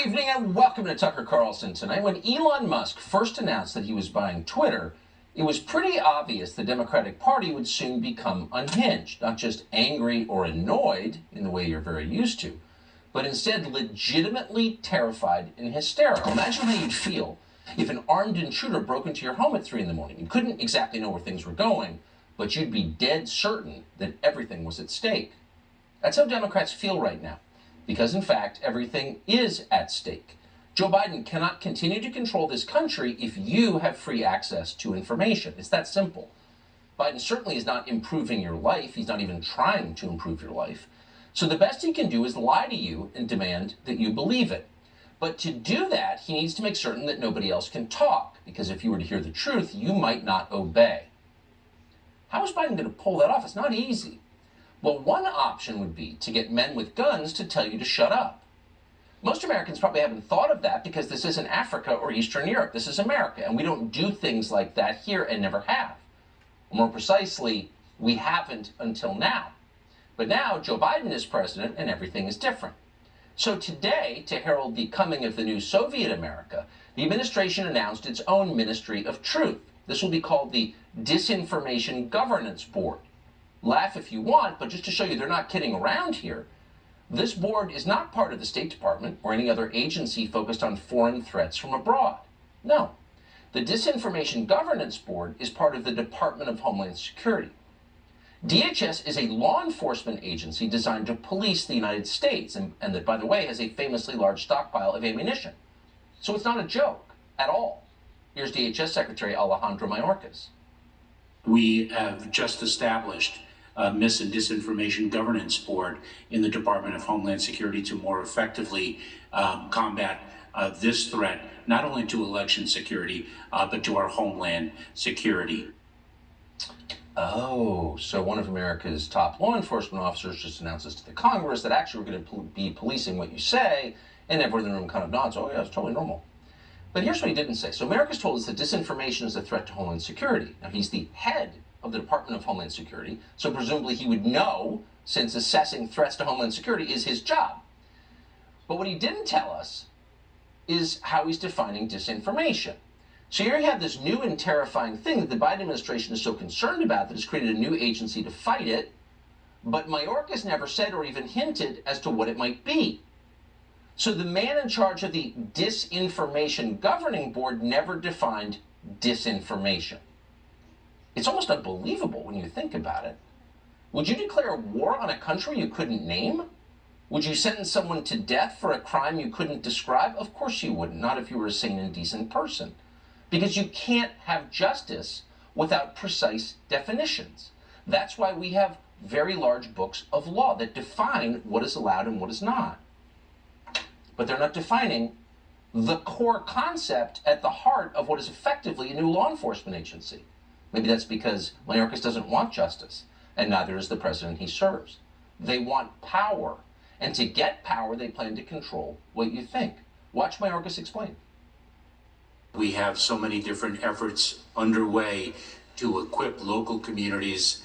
Good evening and welcome to Tucker Carlson Tonight. When Elon Musk first announced that he was buying Twitter, it was pretty obvious the Democratic Party would soon become unhinged, not just angry or annoyed in the way you're very used to, but instead legitimately terrified and hysterical. Imagine how you'd feel if an armed intruder broke into your home at 3 in the morning. You couldn't exactly know where things were going, but you'd be dead certain that everything was at stake. That's how Democrats feel right now, because in fact, everything is at stake. Joe Biden cannot continue to control this country if you have free access to information. It's that simple. Biden certainly is not improving your life. He's not even trying to improve your life. So the best he can do is lie to you and demand that you believe it. But to do that, he needs to make certain that nobody else can talk, because if you were to hear the truth, you might not obey. How is Biden going to pull that off? It's not easy. Well, one option would be to get men with guns to tell you to shut up. Most Americans probably haven't thought of that because this isn't Africa or Eastern Europe. This is America, and we don't do things like that here and never have. More precisely, we haven't until now. But now Joe Biden is president and everything is different. So today, to herald the coming of the new Soviet America, the administration announced its own Ministry of Truth. This will be called the Disinformation Governance Board. Laugh if you want, but just to show you they're not kidding around here, this board is not part of the State Department or any other agency focused on foreign threats from abroad. No. The Disinformation Governance Board is part of the Department of Homeland Security. DHS is a law enforcement agency designed to police the United States, and that, by the way, has a famously large stockpile of ammunition. So it's not a joke at all. Here's DHS Secretary Alejandro Mayorkas. We have just established a Mis- and Disinformation Governance Board in the Department of Homeland Security to more effectively combat this threat, not only to election security, but to our homeland security. Oh, so one of America's top law enforcement officers just announces to the Congress that actually we're going to be policing what you say, and everyone in the room kind of nods, oh yeah, it's totally normal. But here's what he didn't say. So America's told us that disinformation is a threat to Homeland Security. Now, he's the head of the Department of Homeland Security, so presumably he would know, since assessing threats to Homeland Security is his job. But what he didn't tell us is how he's defining disinformation. So here you have this new and terrifying thing that the Biden administration is so concerned about that it's created a new agency to fight it, but Mayorkas never said or even hinted as to what it might be. So the man in charge of the Disinformation Governing Board never defined disinformation. It's almost unbelievable when you think about it. Would you declare war on a country you couldn't name? Would you sentence someone to death for a crime you couldn't describe? Of course you wouldn't, not if you were a sane and decent person. Because you can't have justice without precise definitions. That's why we have very large books of law that define what is allowed and what is not. But they're not defining the core concept at the heart of what is effectively a new law enforcement agency. Maybe that's because Mayorkas doesn't want justice, and neither does the president he serves. They want power, and to get power, they plan to control what you think. Watch Mayorkas explain. We have so many different efforts underway to equip local communities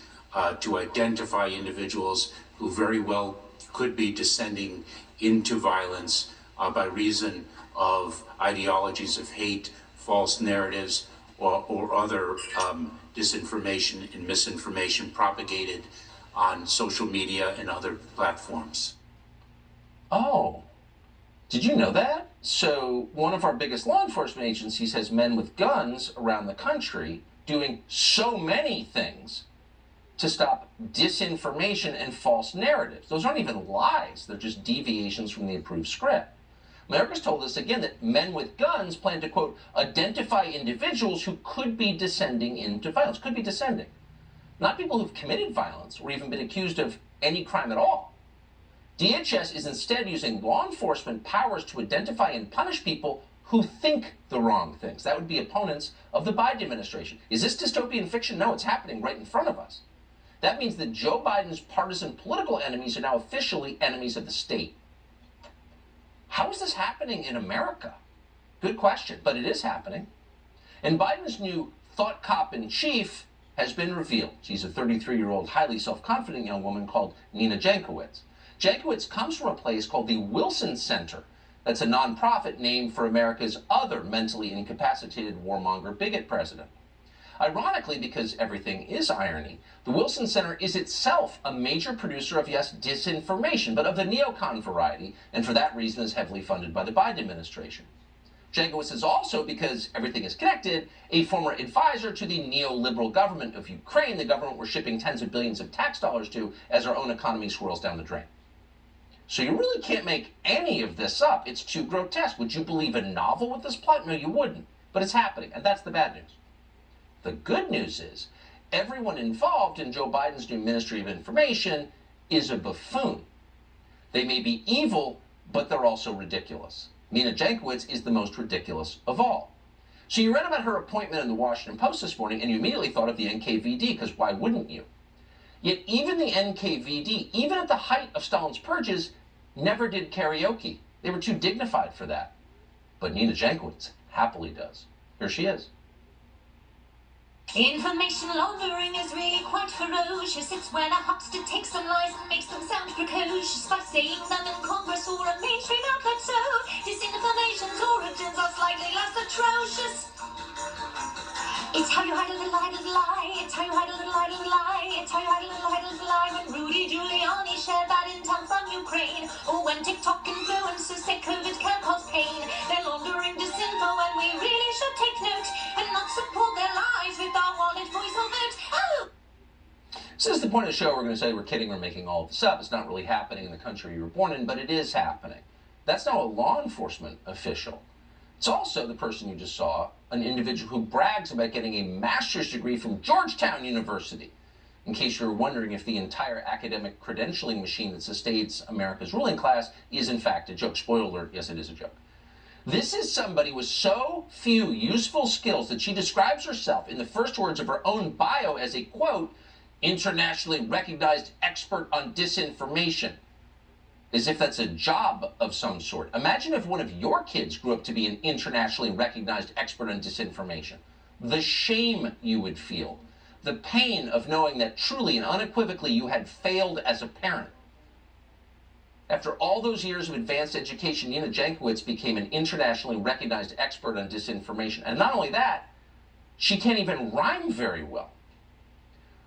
to identify individuals who very well could be descending into violence by reason of ideologies of hate, false narratives, or other disinformation and misinformation propagated on social media and other platforms. Oh, did you know that? So one of our biggest law enforcement agencies has men with guns around the country doing so many things to stop disinformation and false narratives. Those aren't even lies. They're just deviations from the approved script. Mayorkas told us again that men with guns plan to, quote, identify individuals who could be descending into violence, could be descending. Not people who've committed violence or even been accused of any crime at all. DHS is instead using law enforcement powers to identify and punish people who think the wrong things. That would be opponents of the Biden administration. Is this dystopian fiction? No, it's happening right in front of us. That means that Joe Biden's partisan political enemies are now officially enemies of the state. How is this happening in America? Good question, but it is happening. And Biden's new thought cop in chief has been revealed. She's a 33-year-old, highly self-confident young woman called Nina Jankowicz. Jankowicz comes from a place called the Wilson Center That's a nonprofit named for America's other mentally incapacitated warmonger bigot president. Ironically, because everything is irony, the Wilson Center is itself a major producer of, yes, disinformation, but of the neocon variety, and for that reason is heavily funded by the Biden administration. Jankowicz is also, because everything is connected, a former advisor to the neoliberal government of Ukraine, the government we're shipping tens of billions of tax dollars to as our own economy swirls down the drain. So you really can't make any of this up. It's too grotesque. Would you believe a novel with this plot? No, you wouldn't. But it's happening, and that's the bad news. The good news is everyone involved in Joe Biden's new Ministry of Information is a buffoon. They may be evil, but they're also ridiculous. Nina Jankowicz is the most ridiculous of all. So you read about her appointment in the Washington Post this morning, and you immediately thought of the NKVD, because why wouldn't you? Yet even the NKVD, even at the height of Stalin's purges, never did karaoke. They were too dignified for that. But Nina Jankowicz happily does. Here she is. Information laundering is really quite ferocious. It's when a huckster takes some lies and makes them sound precocious by saying them in Congress or a mainstream outlet. So disinformation's origins are slightly less atrocious. It's how you hide a little lie. It's how you hide a little lie. It's how you hide a little lie. When Rudy Giuliani shared that intel from Ukraine, or when TikTok influencers say COVID can cause pain, they're laundering disinfo, and we really should take note and not support their lies with our wallet, voice, or vote. Oh! This is the point of the show. We're going to say we're kidding, we're making all of this up. It's not really happening in the country you were born in, but it is happening. That's now a law enforcement official. It's also the person you just saw, an individual who brags about getting a master's degree from Georgetown University. In case you're wondering if the entire academic credentialing machine that sustains America's ruling class is in fact a joke. Spoiler alert, yes, it is a joke. This is somebody with so few useful skills that she describes herself in the first words of her own bio as a, quote, internationally recognized expert on disinformation. As if that's a job of some sort. Imagine if one of your kids grew up to be an internationally recognized expert on disinformation. The shame you would feel. The pain of knowing that truly and unequivocally you had failed as a parent. After all those years of advanced education, Nina Jankowicz became an internationally recognized expert on disinformation. And not only that, she can't even rhyme very well.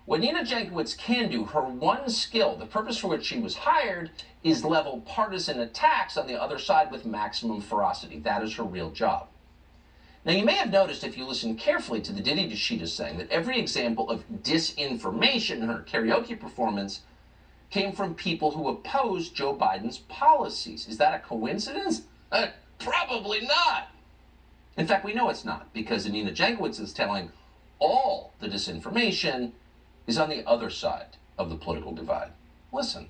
What Nina Jankowicz can do, her one skill, the purpose for which she was hired, is level partisan attacks on the other side with maximum ferocity. That is her real job. Now, you may have noticed, if you listen carefully to the ditty she just sang, that every example of disinformation in her karaoke performance came from people who opposed Joe Biden's policies. Is that a coincidence? Probably not. In fact, we know it's not, because Nina Jankowicz is telling all the disinformation is on the other side of the political divide. Listen.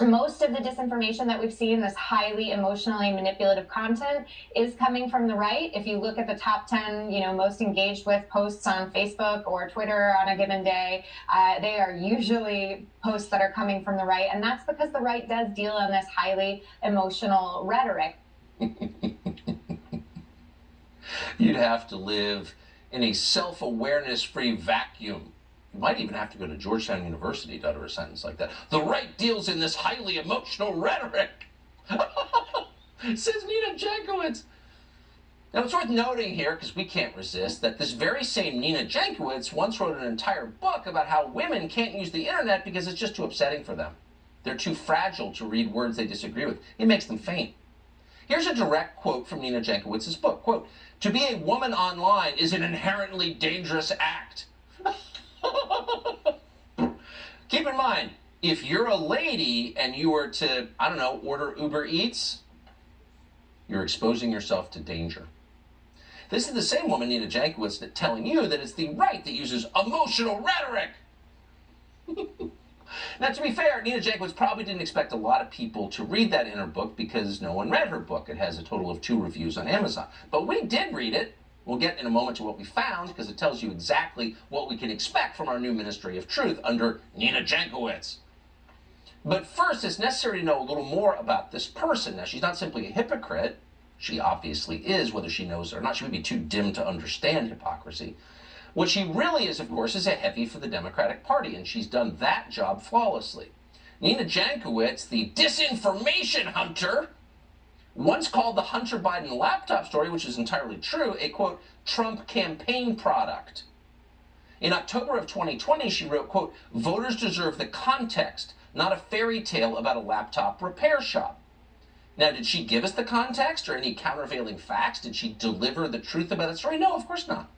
Most of the disinformation that we've seen, this highly emotionally manipulative content, is coming from the right. If you look at the top 10, most engaged with posts on Facebook or Twitter on a given day, they are usually posts that are coming from the right. And that's because the right does deal in this highly emotional rhetoric. You'd have to live in a self-awareness-free vacuum. You might even have to go to Georgetown University to utter a sentence like that. The right deals in this highly emotional rhetoric, says Nina Jankowicz. Now, it's worth noting here, because we can't resist, that this very same Nina Jankowicz once wrote an entire book about how women can't use the internet because it's just too upsetting for them. They're too fragile to read words they disagree with. It makes them faint. Here's a direct quote from Nina Jankowicz's book. Quote, "To be a woman online is an inherently dangerous act." Keep in mind, if you're a lady and you were to, order Uber Eats, you're exposing yourself to danger. This is the same woman, Nina Jankowicz, that telling you that it's the right that uses emotional rhetoric. Now, to be fair, Nina Jankowicz probably didn't expect a lot of people to read that in her book, because no one read her book. It has a total of 2 reviews on Amazon. But we did read it. We'll get in a moment to what we found, because it tells you exactly what we can expect from our new Ministry of Truth under Nina Jankowicz. But first, it's necessary to know a little more about this person. Now, she's not simply a hypocrite. She obviously is, whether she knows it or not. She would be too dim to understand hypocrisy. What she really is, of course, is a heavy for the Democratic Party, and she's done that job flawlessly. Nina Jankowicz, the disinformation hunter, once called the Hunter Biden laptop story, which is entirely true, a, quote, Trump campaign product. In October of 2020, she wrote, quote, voters deserve the context, not a fairy tale about a laptop repair shop. Now, did she give us the context or any countervailing facts? Did she deliver the truth about the story? No, of course not.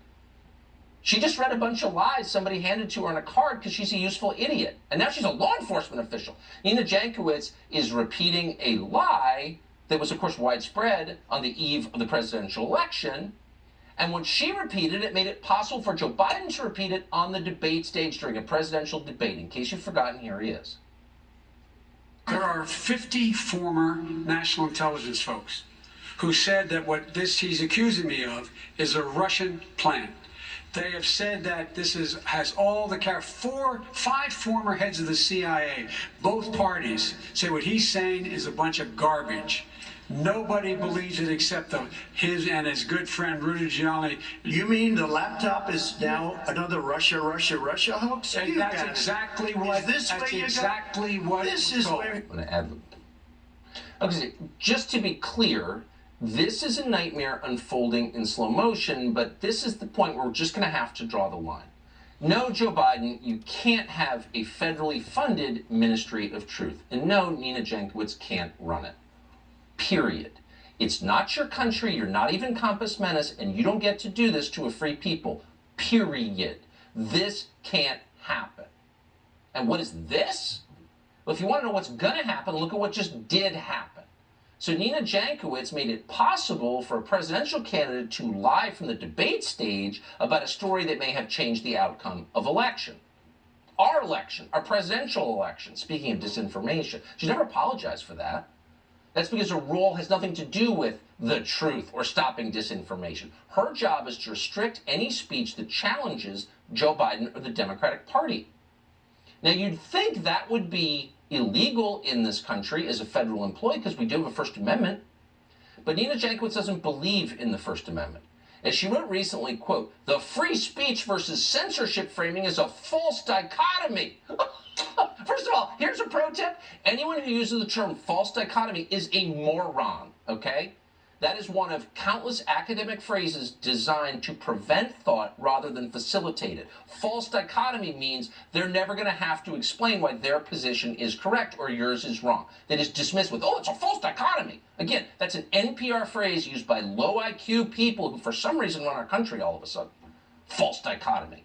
She just read a bunch of lies somebody handed to her on a card because she's a useful idiot. And now she's a law enforcement official. Nina Jankowicz is repeating a lie that was, of course, widespread on the eve of the presidential election. And when she repeated it, made it possible for Joe Biden to repeat it on the debate stage during a presidential debate. In case you've forgotten, here he is. There are 50 former national intelligence folks who said that what he's accusing me of is a Russian plant. They have said that this has all the five former heads of the CIA, both parties, say what he's saying is a bunch of garbage. Nobody believes it except his and his good friend Rudy Giuliani. You mean the laptop is now another Russia hoax? That's exactly what. That's exactly what. This is where. I'm going to add. Okay, just to be clear, this is a nightmare unfolding in slow motion, but this is the point where we're just going to have to draw the line. No, Joe Biden, you can't have a federally funded Ministry of Truth. And no, Nina Jankowicz can't run it. Period. It's not your country, you're not even Compos Menace, and you don't get to do this to a free people. Period. This can't happen. And what is this? Well, if you want to know what's going to happen, look at what just did happen. So Nina Jankowicz made it possible for a presidential candidate to lie from the debate stage about a story that may have changed the outcome of election. Our election, our presidential election, speaking of disinformation. She's never apologized for that. That's because her role has nothing to do with the truth or stopping disinformation. Her job is to restrict any speech that challenges Joe Biden or the Democratic Party. Now, you'd think that would be illegal in this country as a federal employee because we do have a First Amendment. But Nina Jankowicz doesn't believe in the First Amendment. As she wrote recently, quote, the free speech versus censorship framing is a false dichotomy. First of all, here's a pro tip. Anyone who uses the term false dichotomy is a moron, okay? That is one of countless academic phrases designed to prevent thought rather than facilitate it. False dichotomy means they're never going to have to explain why their position is correct or yours is wrong. They just dismiss with, oh, it's a false dichotomy. Again, that's an NPR phrase used by low IQ people who for some reason run our country all of a sudden. False dichotomy.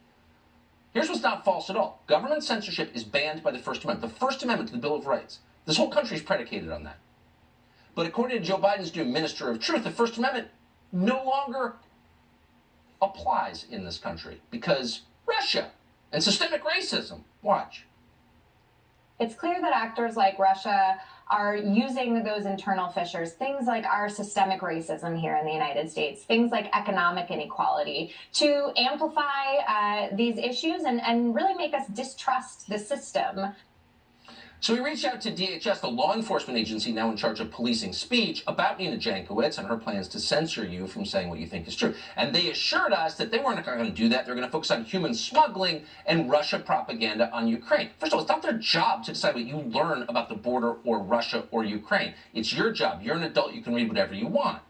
Here's what's not false at all. Government censorship is banned by the First Amendment. The First Amendment to the Bill of Rights. This whole country is predicated on that. But according to Joe Biden's new Minister of Truth, the First Amendment no longer applies in this country because Russia and systemic racism. Watch. It's clear that actors like Russia are using those internal fissures, things like our systemic racism here in the United States, things like economic inequality, to amplify these issues and really make us distrust the system. So we reached out to DHS, the law enforcement agency now in charge of policing speech, about Nina Jankowicz and her plans to censor you from saying what you think is true. And they assured us that they weren't going to do that. They're going to focus on human smuggling and Russia propaganda on Ukraine. First of all, it's not their job to decide what you learn about the border or Russia or Ukraine. It's your job. You're an adult. You can read whatever you want.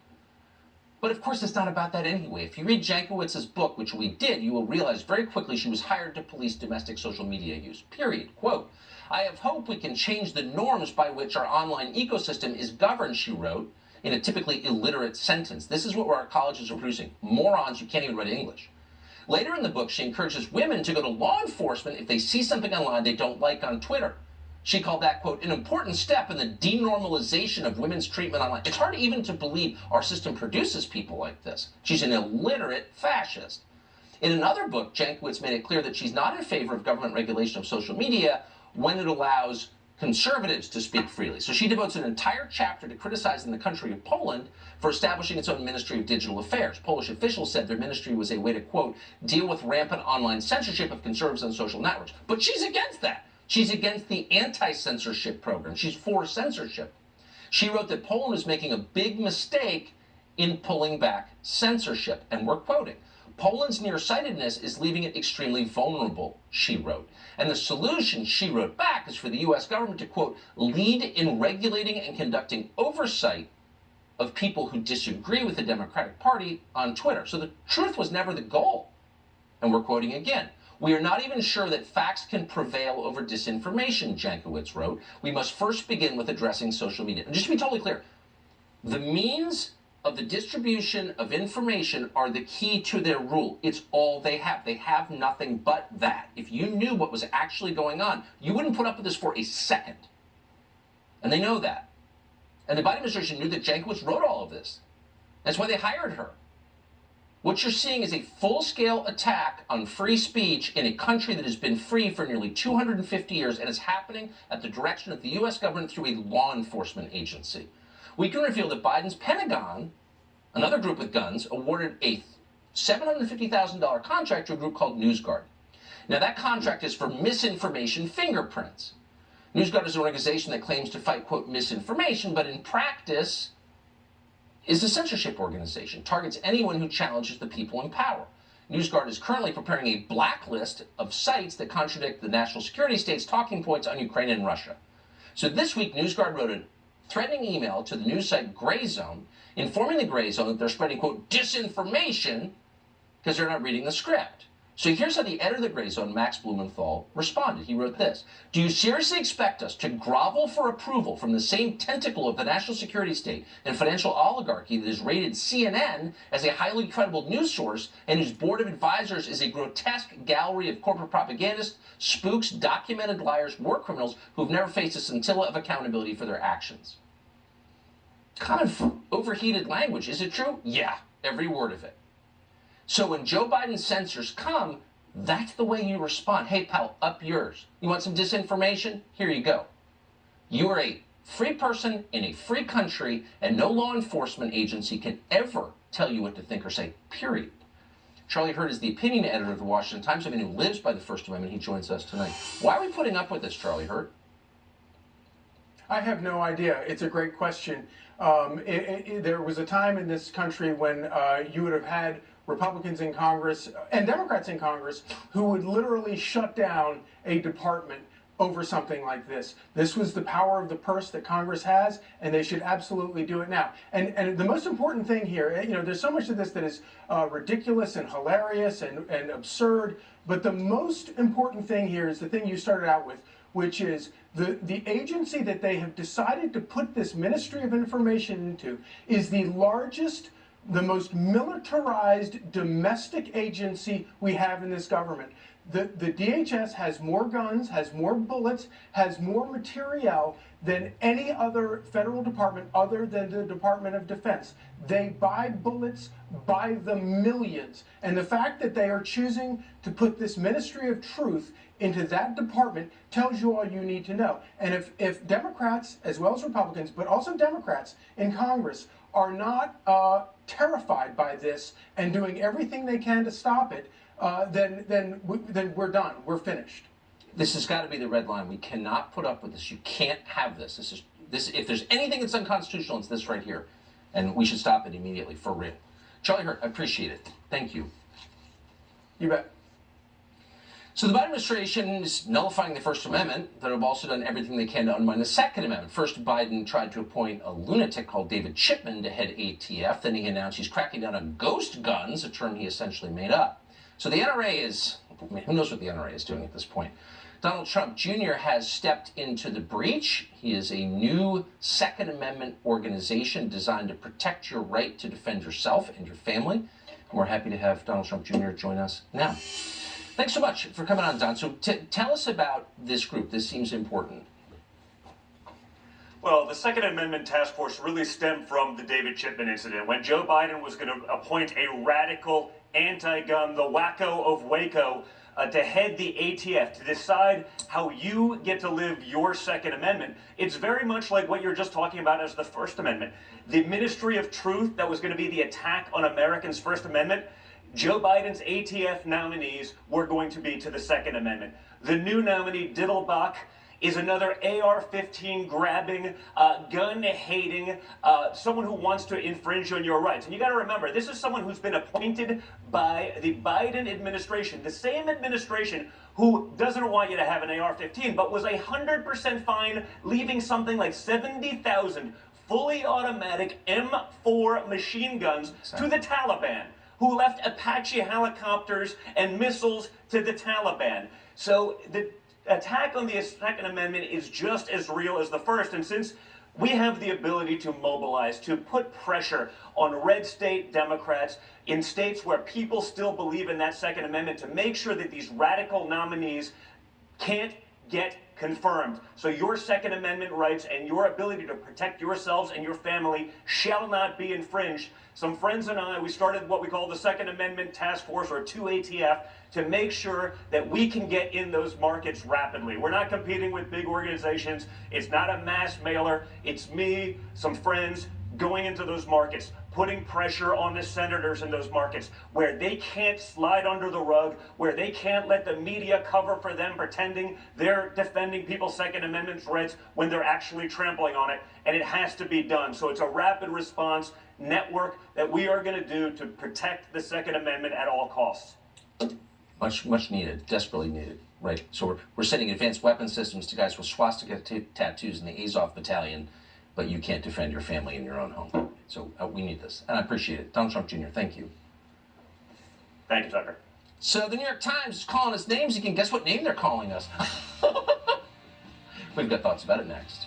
But of course, it's not about that anyway. If you read Jankowicz's book, which we did, you will realize very quickly she was hired to police domestic social media use. Period. Quote, I have hope we can change the norms by which our online ecosystem is governed, she wrote, in a typically illiterate sentence. This is what our colleges are producing. Morons who can't even write English. Later in the book, she encourages women to go to law enforcement if they see something online they don't like on Twitter. She called that, quote, an important step in the denormalization of women's treatment online. It's hard even to believe our system produces people like this. She's an illiterate fascist. In another book, Jankowicz made it clear that she's not in favor of government regulation of social media when it allows conservatives to speak freely. So she devotes an entire chapter to criticizing the country of Poland for establishing its own Ministry of Digital Affairs. Polish officials said their ministry was a way to, quote, deal with rampant online censorship of conservatives on social networks. But she's against that. She's against the anti-censorship program. She's for censorship. She wrote that Poland is making a big mistake in pulling back censorship, and we're quoting. Poland's nearsightedness is leaving it extremely vulnerable, she wrote. And the solution, she wrote back, is for the U.S. government to, quote, lead in regulating and conducting oversight of people who disagree with the Democratic Party on Twitter. So the truth was never the goal. And we're quoting again. We are not even sure that facts can prevail over disinformation, Jankowicz wrote. We must first begin with addressing social media. And just to be totally clear, the means of the distribution of information are the key to their rule. It's all they have. They have nothing but that. If you knew what was actually going on, you wouldn't put up with this for a second. And they know that. And the Biden administration knew that Jankowicz wrote all of this. That's why they hired her. What you're seeing is a full-scale attack on free speech in a country that has been free for nearly 250 years, and it's happening at the direction of the U.S. government through a law enforcement agency. We can reveal that Biden's Pentagon, another group with guns, awarded a $750,000 contract to a group called NewsGuard. Now, that contract is for misinformation fingerprints. NewsGuard is an organization that claims to fight, quote, misinformation, but in practice is a censorship organization, targets anyone who challenges the people in power. NewsGuard is currently preparing a blacklist of sites that contradict the national security state's talking points on Ukraine and Russia. So this week, NewsGuard wrote a threatening email to the news site Gray Zone, informing the Gray Zone that they're spreading, quote, disinformation because they're not reading the script. So here's how the editor of the Gray Zone, Max Blumenthal, responded. He wrote this: do you seriously expect us to grovel for approval from the same tentacle of the national security state and financial oligarchy that has rated CNN as a highly credible news source and whose board of advisors is a grotesque gallery of corporate propagandists, spooks, documented liars, war criminals who've never faced a scintilla of accountability for their actions? Kind of overheated language. Is it true? Yeah, every word of it. So when Joe Biden's censors come, that's the way you respond. Hey, pal, up yours. You want some disinformation? Here you go. You are a free person in a free country, and no law enforcement agency can ever tell you what to think or say, period. Charlie Hurt is the opinion editor of the Washington Times, someone who lives by the First Amendment. He joins us tonight. Why are we putting up with this, Charlie Hurt? I have no idea. It's a great question. There was a time in this country when you would have had Republicans in Congress and Democrats in Congress who would literally shut down a department over something like this. This was the power of the purse that Congress has, and they should absolutely do it now. And the most important thing here, there's so much of this that is ridiculous and hilarious and absurd, but the most important thing here is the thing you started out with, which is the agency that they have decided to put this Ministry of Information into is the largest, the most militarized domestic agency we have in this government. The DHS has more guns, has more bullets, has more materiel than any other federal department other than the Department of Defense. They buy bullets by the millions. And the fact that they are choosing to put this Ministry of Truth into that department tells you all you need to know. And if Democrats, as well as Republicans, but also Democrats in Congress, are not terrified by this and doing everything they can to stop it, then we're done. We're finished. This has got to be the red line. We cannot put up with this. You can't have this. This. If there's anything that's unconstitutional, it's this right here, and we should stop it immediately, for real. Charlie Hurt, I appreciate it. Thank you. You bet. So the Biden administration is nullifying the First Amendment, that have also done everything they can to undermine the Second Amendment. First, Biden tried to appoint a lunatic called David Chipman to head ATF. Then he announced he's cracking down on ghost guns, a term he essentially made up. So the NRA is, who knows what the NRA is doing at this point? Donald Trump Jr. has stepped into the breach. He is a new Second Amendment organization designed to protect your right to defend yourself and your family. And we're happy to have Donald Trump Jr. join us now. Thanks so much for coming on, Don. So tell us about this group. This seems important. Well, the Second Amendment Task Force really stemmed from the David Chipman incident, when Joe Biden was going to appoint a radical anti-gun, the wacko of Waco, to head the ATF, to decide how you get to live your Second Amendment. It's very much like what you're just talking about as the First Amendment. The Ministry of Truth that was going to be the attack on Americans' First Amendment, Joe Biden's ATF nominees were going to be to the Second Amendment. The new nominee, Diddlebach, is another AR-15 grabbing, gun-hating, someone who wants to infringe on your rights. And you got to remember, this is someone who's been appointed by the Biden administration, the same administration who doesn't want you to have an AR-15, but was 100% fine, leaving something like 70,000 fully automatic M4 machine guns to the Taliban, who left Apache helicopters and missiles to the Taliban. So the attack on the Second Amendment is just as real as the first. And since we have the ability to mobilize, to put pressure on red state Democrats in states where people still believe in that Second Amendment to make sure that these radical nominees can't get confirmed. So your Second Amendment rights and your ability to protect yourselves and your family shall not be infringed. Some friends and I, we started what we call the Second Amendment Task Force, or 2ATF, to make sure that we can get in those markets rapidly. We're not competing with big organizations. It's not a mass mailer. It's me, some friends, going into those markets, putting pressure on the senators in those markets where they can't slide under the rug, where they can't let the media cover for them pretending they're defending people's Second Amendment rights when they're actually trampling on it. And it has to be done. So it's a rapid response network that we are going to do to protect the Second Amendment at all costs. Much needed, desperately needed, right? So we're sending advanced weapon systems to guys with swastika tattoos in the Azov battalion, but you can't defend your family in your own home. So we need this, and I appreciate it. Donald Trump Jr., thank you. Thank you, Tucker. So the New York Times is calling us names. You can guess what name they're calling us. We've got thoughts about it next.